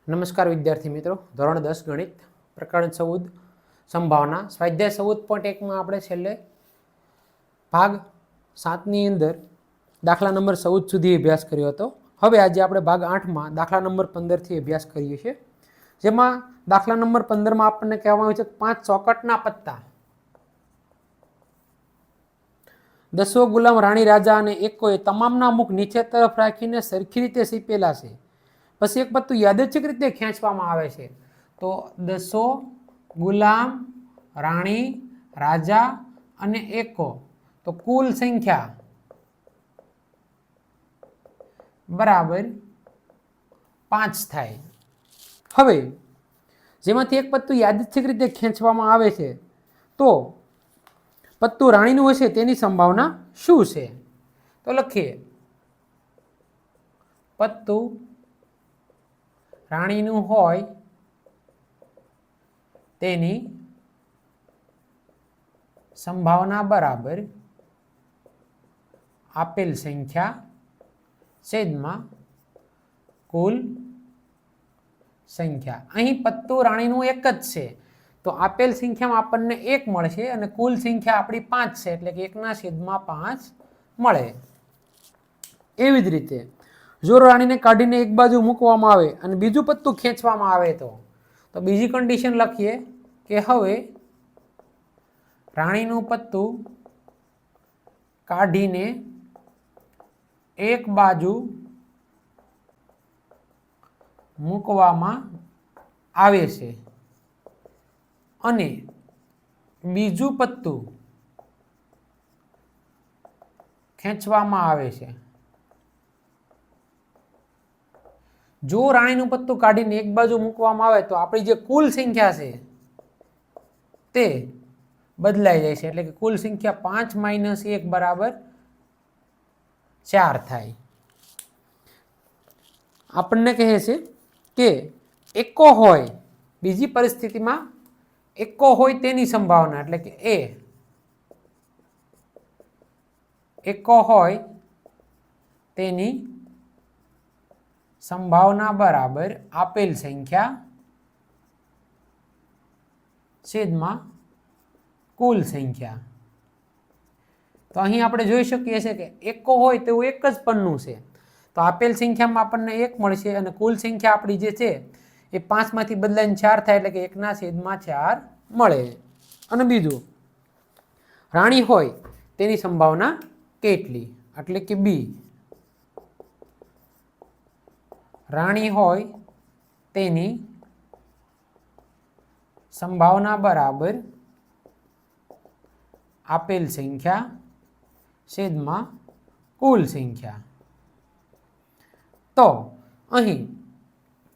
નમસ્કાર વિદ્યાર્થી મિત્રો, ધોરણ 10 ગણિત પ્રકરણ 14 સંભાવના સ્વાધ્યાય 14.1 આપણે છેલ્લે ભાગ 7 ની અંદર દાખલા નંબર 14 સુધી અભ્યાસ કર્યો હતો. હવે આજે આપણે ભાગ 8 માં દાખલા નંબર 15 થી અભ્યાસ કરીએ છીએ, જેમાં દાખલા નંબર 15 માં આપણને કહેવામાં આવ્યું છે કે 5 ચોકટના પત્તા 10 ગુલામ રાણી રાજા અને એકોએ તમામના મુખ નીચે તરફ રાખીને સરખી રીતે સીપેલા છે. પછી એક પત્તું યાદચ્છિક રીતે ખેંચવામાં આવે છે. તો 10 ગુલામ રાણી રાજા અને એકો, તો કુલ સંખ્યા બરાબર 5 થાય. હવે જેમાંથી એક પત્તું યાદચ્છિક રીતે ખેંચવામાં આવે છે, તો પત્તું રાણીનું હશે તેની સંભાવના શું છે? તો લખીએ, પત્તું રાણીનું હોય તેની સંભાવના બરાબર આપેલ સંખ્યા છેદમાં કુલ સંખ્યા. અહીં પત્તું રાણીનું એક જ છે, તો આપેલ સંખ્યામાં આપણને 1 મળશે અને કુલ સંખ્યા આપણી 5 છે, એટલે કે 1/5 મળે. એવી જ રીતે જો રાણીને કાઢીને એક બાજુ મૂકવામાં આવે અને બીજું પત્તું ખેંચવામાં આવે તો બીજી કન્ડિશન લખીએ કે હવે રાણીનું પત્તું કાઢીને એક બાજુ મૂકવામાં આવે છે અને બીજું પત્તું ખેંચવામાં આવે છે. જો રાણીનું પત્તું કાઢીને એક બાજુ મૂકવામાં આવે તો આપણી જે કુલ સંખ્યા છે તે બદલાઈ જાય છે, એટલે કે કુલ સંખ્યા 5 - 1 બરાબર 4 થાય. આપણને કહે છે કે એકો હોય, બીજી પરિસ્થિતિમાં એકો હોય તેની સંભાવના, એટલે કે એકો હોય તેની સંભાવના બરાબર આપેલ સંખ્યા છેદમાં કુલ સંખ્યા. તો અહીં આપણે જોઈ શકીએ છીએ કે એકો હોય તેવું એક જ પન્નું છે, તો આપેલ સંખ્યામાં આપણને 1 મળશે અને કુલ સંખ્યા આપણી જે છે એ 5 માંથી બદલાઈને 4 થાય, એટલે કે 1/4 મળે. અને બીજું, રાણી હોય તેની સંભાવના કેટલી, એટલે કે બી. રાણી હોય તેની સંભાવના બરાબર આપેલ સંખ્યા છેદમાં કુલ સંખ્યા. તો અહીં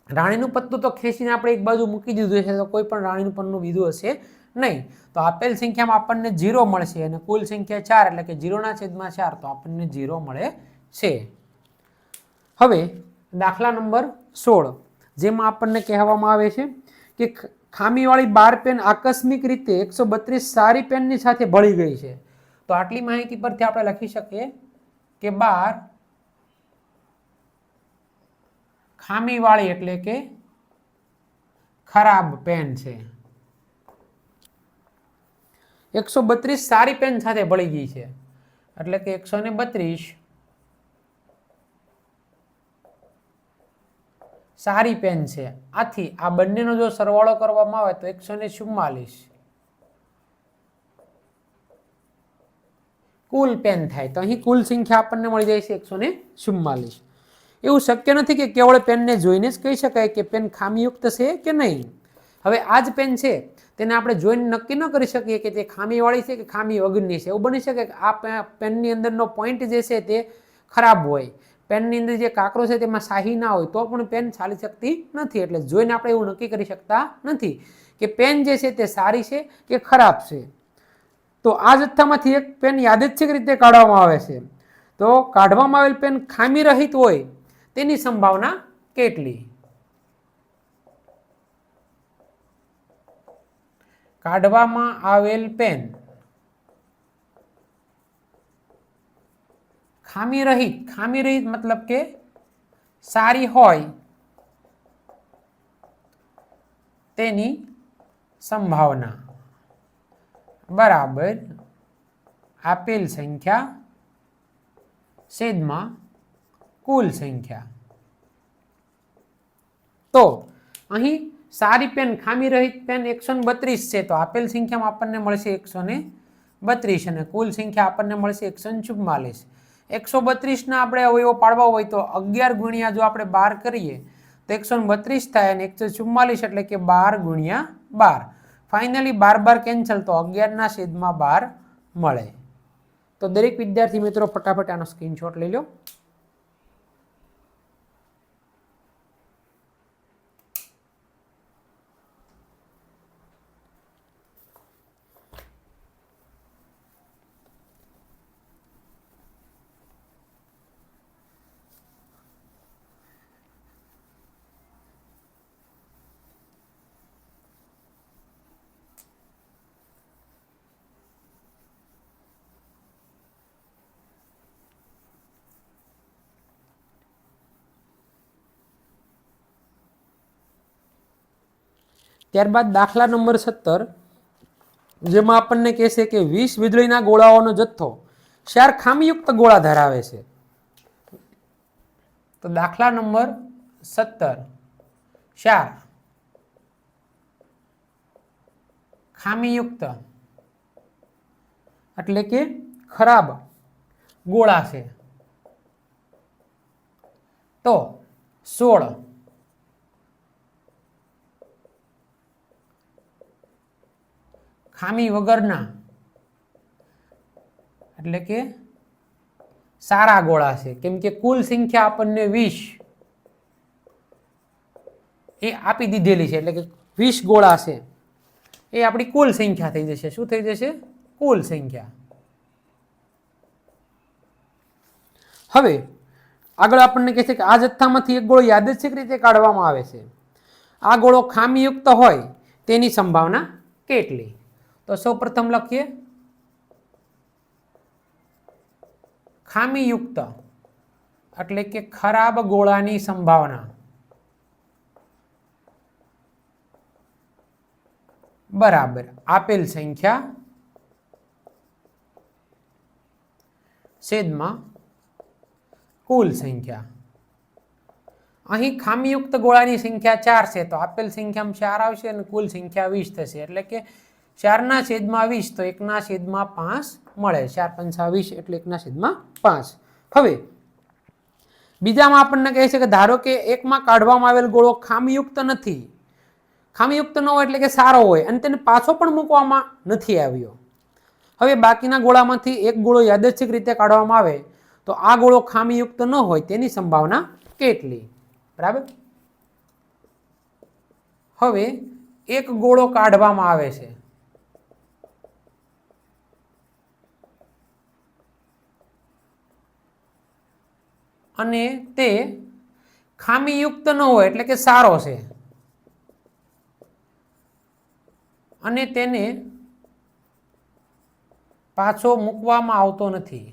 રાણીનું પત્તું તો ખેંચીને આપણે એક બાજુ મૂકી દીધું છે, તો કોઈ પણ રાણીનું પન્નું બીજું હશે નહીં. તો આપેલ સંખ્યામાં આપણને 0 મળશે અને કુલ સંખ્યા 4, એટલે કે 0/4, તો આપણને 0 મળે છે. હવે દાખલા નંબર 16, જેમાં આપણને કહેવામાં આવે છે કે ખામીવાળી 12 પેન આકસ્મિક રીતે 132 સારી પેનની સાથે ભળી ગઈ છે. તો આટલી માહિતી પરથી આપણે લખી શકીએ કે 12 ખામીવાળી એટલે કે ખરાબ પેન છે. 132 સારી પેન સાથે ભળી ગઈ છે, એટલે કે 132 સારી પેન છે. આથી આ બંનેનો જો સરવાળો કરવામાં આવે તો 144 કુલ પેન થાય. તો અહીં કુલ સંખ્યા આપણને મળી જાય છે 144. એવું શક્ય નથી કે કેવળ પેનને જોઈને જ કહી શકાય કે પેન ખામીયુક્ત છે કે નહીં. હવે આ જ પેન છે તેને આપણે જોઈને નક્કી ન કરી શકીએ કે તે ખામીવાળી છે કે ખામી વગરની છે. એવું બની શકે કે આ પેનની અંદરનો પોઈન્ટ જે છે તે ખરાબ હોય, પેનની અંદર જે કાંકરો છે તેમાં શાહી ના હોય, તો પણ પેન ચાલી શકતી નથી. એટલે જોઈને આપણે એવું નક્કી કરી શકતા નથી કે પેન જે છે તે સારી છે કે ખરાબ છે. તો આ જથ્થામાંથી એક પેન યાદચ્છિક રીતે કાઢવામાં આવે છે, તો કાઢવામાં આવેલ પેન ખામી રહિત હોય તેની સંભાવના કેટલી? કાઢવામાં આવેલ પેન ખામી રહિત મતલબ કે સારી હોય તેની સંભાવના બરાબર આપેલ સંખ્યા છેદમાં કુલ સંખ્યા. તો અહીં સારી પેન, ખામી રહિત પેન 132 છે, તો આપેલ સંખ્યામાં આપણને મળશે 132 અને કુલ સંખ્યા આપણને મળશે 144. 132 ના આપણે અવયવો પાડવા હોય તો 11 ગુણ્યા જો આપણે 12 કરીએ તો 132 થાય અને 144 એટલે કે 12 ગુણ્યા 12. ફાઇનલી 12 કેન્સલ તો 11/12 મળે. તો દરેક વિદ્યાર્થી મિત્રો ફટાફટ આનો સ્ક્રીનશોટ લઈ લો. ત્યારબાદ દાખલા નંબર 17, જેમાં આપણને કહેશે કે 20 વીજળીના ગોળાઓનો જથ્થો 4 ખામીયુક્ત ગોળા ધરાવે છે. તો દાખલા નંબર 17, 4 ખામીયુક્ત એટલે કે ખરાબ ગોળા છે. તો 16 ખામી વગરના એટલે કે સારા ગોળા છે. કેમ કે કુલ સંખ્યા આપણને 20 એ આપી દીધેલી છે, એટલે કે 20 ગોળા છે એ આપણી કુલ સંખ્યા થઈ જશે. શું થઈ જશે? કુલ સંખ્યા. હવે આગળ આપણને કહે છે કે આ જથ્થામાંથી એક ગોળો યાદચ્છિક રીતે કાઢવામાં આવે છે. આ ગોળો ખામીયુક્ત હોય તેની સંભાવના કેટલી? તો સૌ પ્રથમ લખીએ ખામીયુક્ત એટલે કે ખરાબ ગોળાની સંભાવના બરાબર આપેલ સંખ્યા છેદમાં કુલ સંખ્યા. અહીં ખામીયુક્ત ગોળાની સંખ્યા 4 છે, તો આપેલ સંખ્યામાં 4 આવશે અને કુલ સંખ્યા 20 થશે. એટલે કે 4/20 તો 1/5 મળે. 4×5 એટલે 1/5. હવે બીજામાં આપણને કહે છે કે ધારો કે એકમાં કાઢવામાં આવેલ ગોળો ખામીયુક્ત નથી. ખામીયુક્ત ન હોય એટલે કે સારો હોય અને તેને પાછો પણ મૂકવામાં નથી આવ્યો. હવે બાકીના ગોળામાંથી એક ગોળો યાદચ્છિક રીતે કાઢવામાં આવે તો આ ગોળો ખામીયુક્ત ન હોય તેની સંભાવના કેટલી? બરાબર. હવે એક ગોળો કાઢવામાં આવે છે અને તે ખામીયુક્ત ન હોય એટલે કે સારો છે અને તેને પાછો મૂકવામાં આવતો નથી.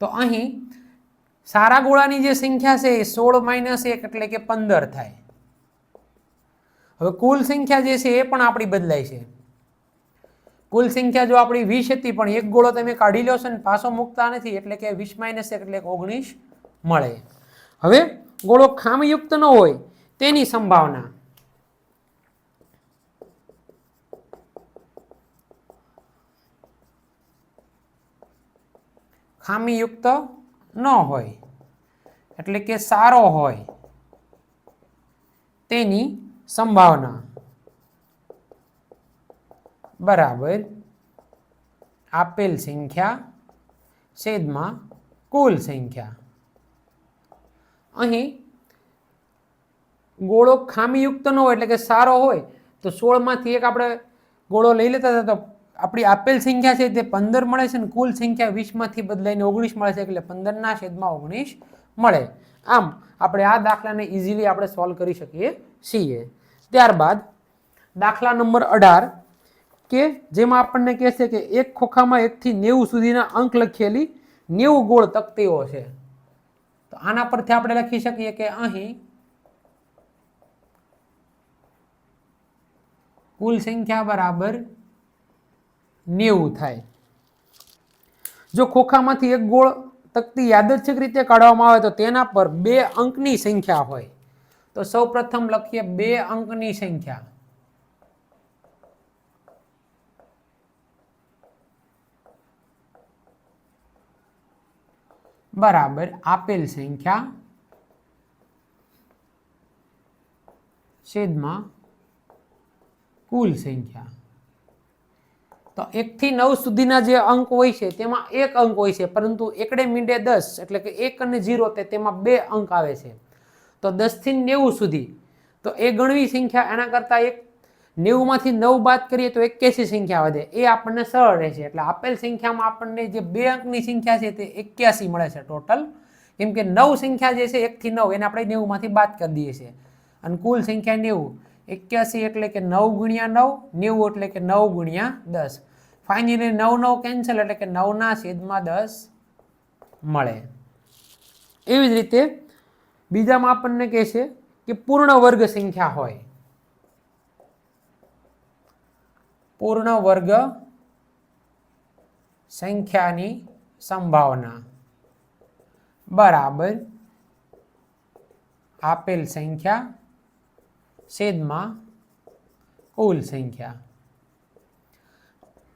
તો અહીં સારા ગોળાની જે સંખ્યા છે એ 16 - 1 એટલે કે 15 થાય. હવે કુલ સંખ્યા જે છે એ પણ આપણી બદલાય છે. કુલ સંખ્યા જો આપણી 20 હતી પણ એક ગોળો તમે કાઢી લો છો ને પાછો મૂકતા નથી એટલે કે 20 - 1 એટલે 19 મળે. હવે ગોળો ખામીયુક્ત ન હોય તેની સંભાવના ખામીયુક્ત ન હોય એટલે કે સારો હોય તેની સંભાવના બરાબર આપેલ સંખ્યા છેદમાં કુલ સંખ્યા. અહીં ગોળો ખામીયુક્ત ન હોય એટલે કે સારો હોય તો 16માંથી એક આપણે ગોળો લઈ લેતા હતા તો આપણી આપેલ સંખ્યા છે તે 15 મળે છે અને કુલ સંખ્યા 20માંથી બદલાઈને 19 મળે છે એટલે 15/19 મળે. આમ આપણે આ દાખલાને ઇઝીલી આપણે સોલ્વ કરી શકીએ છીએ. ત્યારબાદ દાખલા નંબર 18 કે જેમાં આપણને કહે છે કે એક ખોખામાં 1 થી 90 સુધીના અંક લખેલી 90 ગોળ તકતીઓ છે. તો આના પરથી આપણે લખી શકીએ કે અહીં કુલ સંખ્યા બરાબર 90 થાય. જો ખોખામાંથી એક ગોળ તકતી યાદચ્છિક રીતે કાઢવામાં આવે તો તેના પર 2 અંકની સંખ્યા હોય. તો સૌપ્રથમ લખીએ 2 અંકની સંખ્યા બરાબર આપેલ સંખ્યા છેદમાં કુલ સંખ્યા. તો 1 થી 9 સુધીના જે અંક હોય છે તેમાં એક અંક હોય છે, પરંતુ એકડે મીંડે 10 એટલે કે 1 અને 0 તેમાં 2 અંક આવે છે. તો 10 થી 90 સુધી તો એ ગણવી સંખ્યા, એના કરતા 90 માંથી 9 બાદ કરીએ તો 81 સંખ્યા વધે. એ આપણને સરળ રહેશે. એટલે આપેલ સંખ્યામાં આપણને જે 2 અંકની સંખ્યા છે તે 81 મળે છે ટોટલ. કેમ કે 9 સંખ્યા જે છે 1 થી 9 એને આપણે 90 માંથી બાદ કરી દઈએ છીએ, અને કુલ સંખ્યા 90. 81 એટલે કે 9 ગુણ્યા 9, 90 એટલે કે 9 ગુણ્યા 10. ફાઇનલી 9 9 કેન્સલ એટલે કે 9 ના છેદમાં 10 મળે. એવી જ રીતે બીજામાં આપણને કહે છે કે પૂર્ણ વર્ગ સંખ્યા હોય. પૂર્ણ વર્ગ સંખ્યાની સંભાવના બરાબર આપેલ સંખ્યા છેદમાં કુલ સંખ્યા.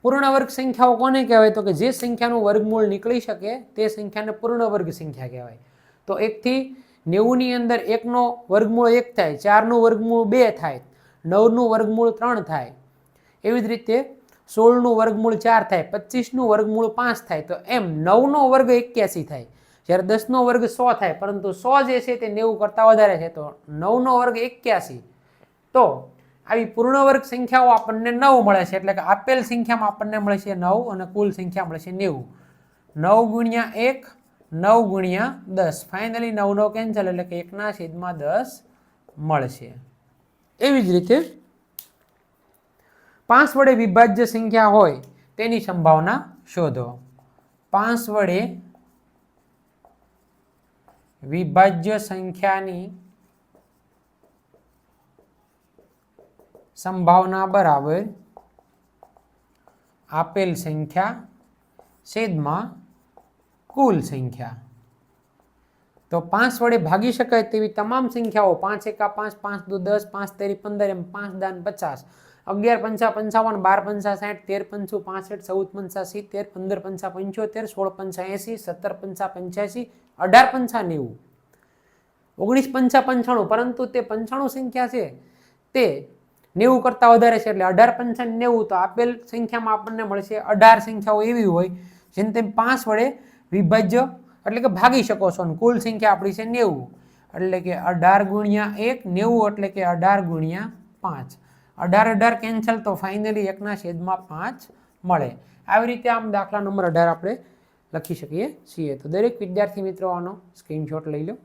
પૂર્ણ વર્ગ સંખ્યાઓ કોને કહેવાય? તો કે જે સંખ્યાનું વર્ગમૂળ નીકળી શકે તે સંખ્યાને પૂર્ણ વર્ગ સંખ્યા કહેવાય. તો 1 થી 90 ની અંદર 1 નો વર્ગમૂળ 1 થાય, 4 નું વર્ગમૂળ 2 થાય, 9 નું વર્ગમૂળ 3 થાય. એવી જ રીતે 16 નું વર્ગમૂળ 4 થાય, 25 નું વર્ગમૂળ 5 થાય. તો એમ 9 નો વર્ગ 81 થાય, જ્યારે 10 નો વર્ગ 100 થાય, પરંતુ 100 જે છે તે 90 કરતા વધારે છે. તો 9 નો વર્ગ 81. તો આવી પૂર્ણ વર્ગ સંખ્યાઓ આપણને 9 મળે છે. એટલે કે આપેલ સંખ્યામાં આપણને મળે છે 9 અને કુલ સંખ્યા મળે છે 90. 9 ગુણ્યા 1, 9 ગુણ્યા 10. ફાઇનલી 9 9 કેન્સલ એટલે કે 1 ના છેદમાં 10 મળશે. એવી જ રીતે 5 વડે વિભાજ્ય સંખ્યા હોય તેની સંભાવના શોધો. 5 વડે વિભાજ્ય સંખ્યાની સંભાવના બરાબર આપેલ સંખ્યા છેદમાં કુલ સંખ્યા. તો 5 વડે ભાગી શકાય તેવી તમામ સંખ્યાઓ 5 એકા 5, 5 દુ 10, 5 તેરી 15, એમ 5 દાન 50, 11 પંચા 55, 12 પંચા 60, 13 પંચું 65, 14 પંચા 70, 15 પંચા 75, 16 પંચા 80, 17 પંચા 85, 18 પંચા 90, 19 પંચા 95. પરંતુ તે 95 સંખ્યા છે તે 90 કરતા વધારે છે, એટલે 18 પંચા 90. તો આપેલ સંખ્યામાં આપણને મળશે 18 સંખ્યાઓ એવી હોય જેને તમે 5 વડે વિભાજ્ય એટલે કે ભાગી શકો છો. અને કુલ સંખ્યા આપણી છે 90, એટલે કે 18 ગુણ્યા 1, 90 એટલે કે 18 ગુણ્યા 5. 18 18 કેન્સલ, તો ફાઇનલી 1 ના છેદમાં 5 મળે. આવી રીતે આમ દાખલા નંબર 18 આપણે લખી શકીએ છીએ. તો દરેક વિદ્યાર્થી મિત્રો આનો સ્ક્રીનશોટ લઈ લો.